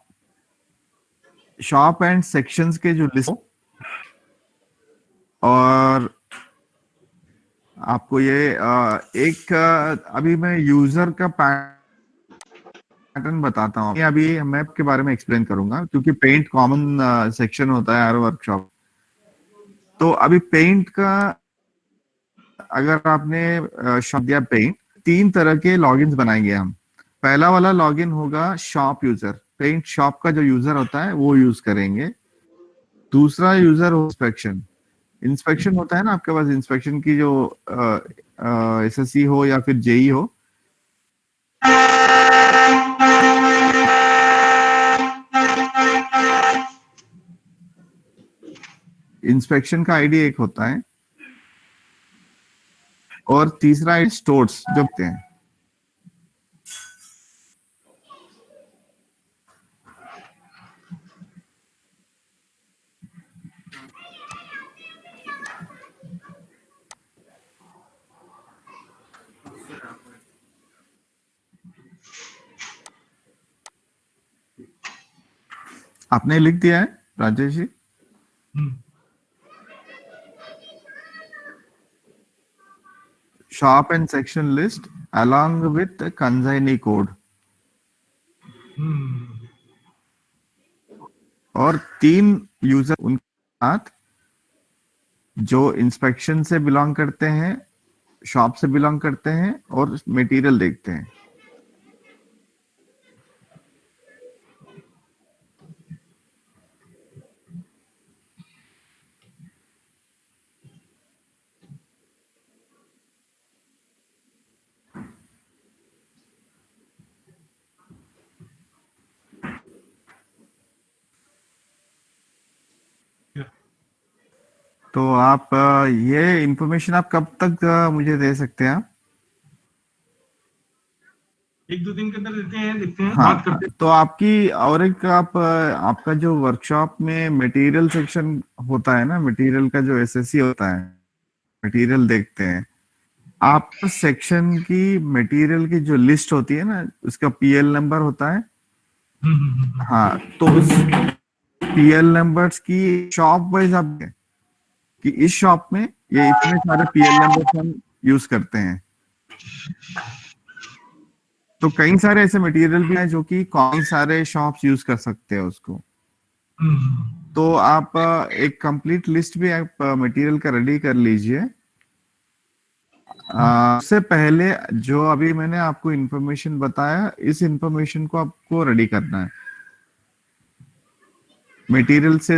shop and sections के जो लिस्ट, और आपको ये एक अभी मैं यूजर का पैटर्न बताता हूँ। अभी मैप के बारे में एक्सप्लेन करूंगा क्योंकि पेंट कॉमन सेक्शन होता है हर वर्कशॉप। तो अभी पेंट का अगर आपने शॉप दिया पेंट, 3 तरह के लॉगिन्स बनाएंगे हम। पहला वाला लॉगिन होगा शॉप यूजर, पेंट शॉप का जो यूजर होता है वो यूज करेंगे। दूसरा यूजर हो इंस्पेक्शन, इंस्पेक्शन होता है ना आपके पास, इंस्पेक्शन की जो SSC हो या फिर जेई हो, इंस्पेक्शन का आईडी एक होता है। और तीसरा है स्टोर्स जो होते हैं। आपने लिख दिया है Rajesh ji? Shop and section list along with consignee कोड। और 3 यूजर उनके साथ जो इंस्पेक्शन से बिलोंग करते हैं, शॉप से बिलोंग करते हैं और मटेरियल देखते हैं। तो आप ये इंफॉर्मेशन आप कब तक मुझे दे सकते हैं आप? 1-2 दिन के अंदर देते हैं, देखते हैं, हाँ, बात करते हैं। तो आपकी और एक आप आपका जो वर्कशॉप में मटेरियल सेक्शन होता है ना, मटेरियल का जो एसएससी होता है, मटेरियल देखते हैं आप सेक्शन की, मटेरियल की जो लिस्ट होती है ना, उसका पीएल नंबर होता है। हाँ, तो उस पीएल नंबर्स की शॉप वाइज आप कि इस शॉप में ये इतने सारे पीएल नंबर्स हम यूज करते हैं। तो कई सारे ऐसे मटेरियल भी हैं जो कि कई सारे शॉप्स यूज कर सकते हैं उसको। तो आप एक कंप्लीट लिस्ट भी आप मटेरियल का रेडी कर लीजिए। उससे पहले जो अभी मैंने आपको इंफॉर्मेशन बताया, इस इंफॉर्मेशन को आपको रेडी करना है। मटेरियल से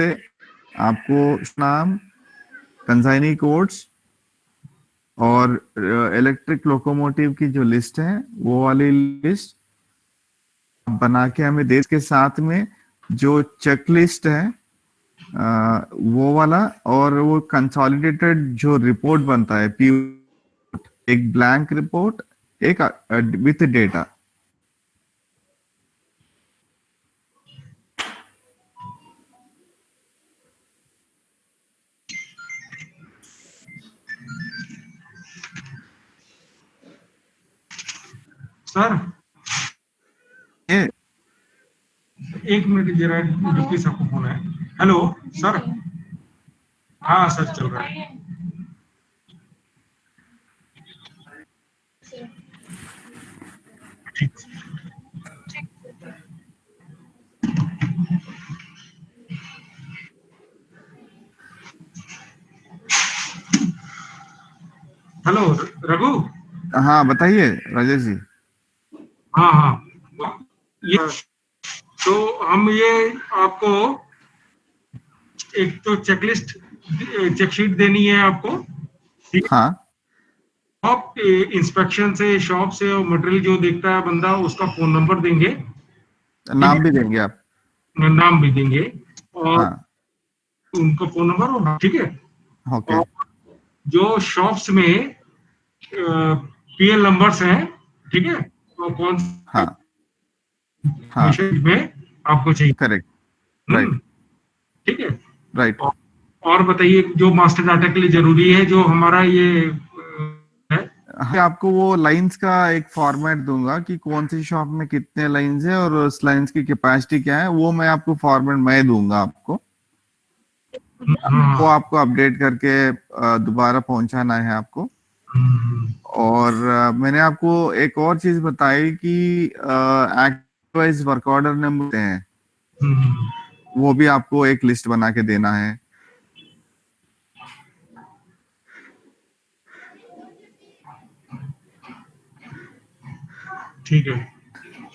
आपको नाम, कंसाइनी कोड्स और इलेक्ट्रिक लोकोमोटिव की जो लिस्ट है वो वाली लिस्ट बना के हमें दे, के साथ में जो चेक लिस्ट है वो वाला, और वो कंसोलिडेटेड जो रिपोर्ट बनता है, एक ब्लैंक रिपोर्ट, एक विथ डेटा। सर ये 1 मिनट जरा, रुकिए, सबको फोन है। Hello sir. हाँ सर, चल रहा है। ठीक। हेलो रघु। हाँ, बताइए राजेश जी। हाँ हाँ, ये तो हम ये आपको एक तो चेकलिस्ट, चेकशीट देनी है आपको। हाँ, शॉप इंस्पेक्शन से, शॉप से, और मटेरियल जो देखता है बंदा, उसका फोन नंबर देंगे, नाम भी देंगे आप? नाम भी देंगे, और हाँ, उनका फोन नंबर होगा, ठीक है। ओके। और जो शॉप्स में पीएल नंबर्स हैं, ठीक है, तो कौन हाँ हाँ, में आपको चाहिए। करेक्ट, राइट ठीक है। राइट। और बताइए, जो मास्टर डाटा के लिए जरूरी है, जो हमारा ये है। हाँ, आपको वो लाइंस का एक फॉर्मेट दूंगा कि कौन सी शॉप में कितने लाइंस है और उस लाइंस की कैपेसिटी क्या है, वो मैं आपको फॉर्मेट मैं दूंगा आपको। वो आपको अपडेट करके दोबारा पहुंचाना है आपको। और मैंने आपको एक और चीज बताई कि act wise work order number हैं, वो भी आपको एक लिस्ट बना के देना है। ठीक है।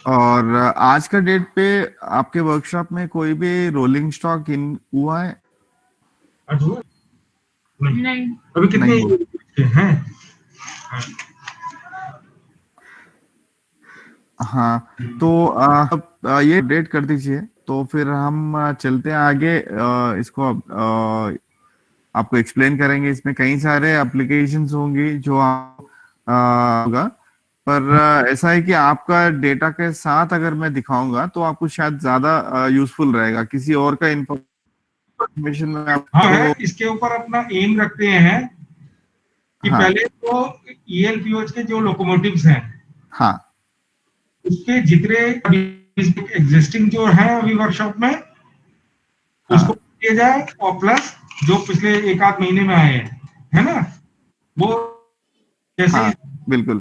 और आज का डेट पे आपके वर्कशॉप में कोई भी रोलिंग स्टॉक इन हुआ है? आज हुआ? नहीं। अभी कितने नहीं हुआ। हैं? हाँ, तो आप ये अपडेट कर दीजिए, तो फिर हम चलते हैं आगे। इसको आपको एक्सप्लेन करेंगे। इसमें कई सारे एप्लीकेशंस होंगी जो होगा, पर ऐसा है कि आपका डेटा के साथ अगर मैं दिखाऊंगा तो आपको शायद ज्यादा यूजफुल रहेगा। किसी और का इंफॉर्मेशन में आपको हाँ, इसके ऊपर अपना एम रखते हैं कि हाँ, पहले तो ईएलपीओज के जो लोकोमोटिव्स हैं, हाँ, उसके जितने एग्जिस्टिंग जो है अभी वर्कशॉप में, उसको किया जाए, और प्लस जो पिछले 1-8 महीने में आए हैं, है ना, वो जैसे हाँ, बिल्कुल,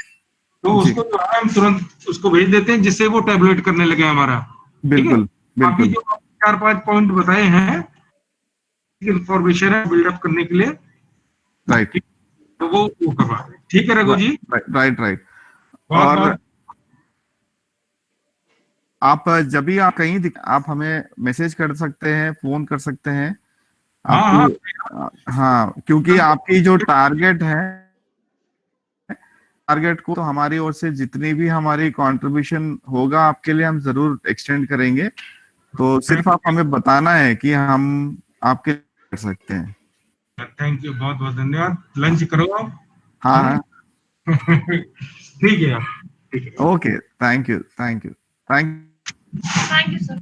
तो जी, उसको जो है हम तुरंत उसको भेज देते हैं, जिससे वो टैबलेट करने लगे हमारा। ठीक है। बिल्कुल, अभी बिल्कुल, जो 4-5 पॉइंट बताए हैं इंफॉर्मेशन है बिल्डअप करने के लिए, राइट, तो वो करवा दें। ठीक है रघु जी। Right right. बहुत और बहुत आप जब भी आप कहीं आप हमें मैसेज कर सकते हैं, फोन कर सकते हैं हाँ हाँ आपको। हाँ, क्योंकि आपकी जो टारगेट है, टारगेट को तो हमारी ओर से जितनी भी हमारी कंट्रीब्यूशन होगा आपके लिए हम जरूर एक्सटेंड करेंगे। तो सिर्फ आप हमें बताना है कि हम आपके कर सकते हैं। थैंक यू, बहुत बहुत धन्यवाद। लंच करो आप। हाँ हाँ, ठीक है, ठीक है। Okay, thank you, thank you, thank thank you sir.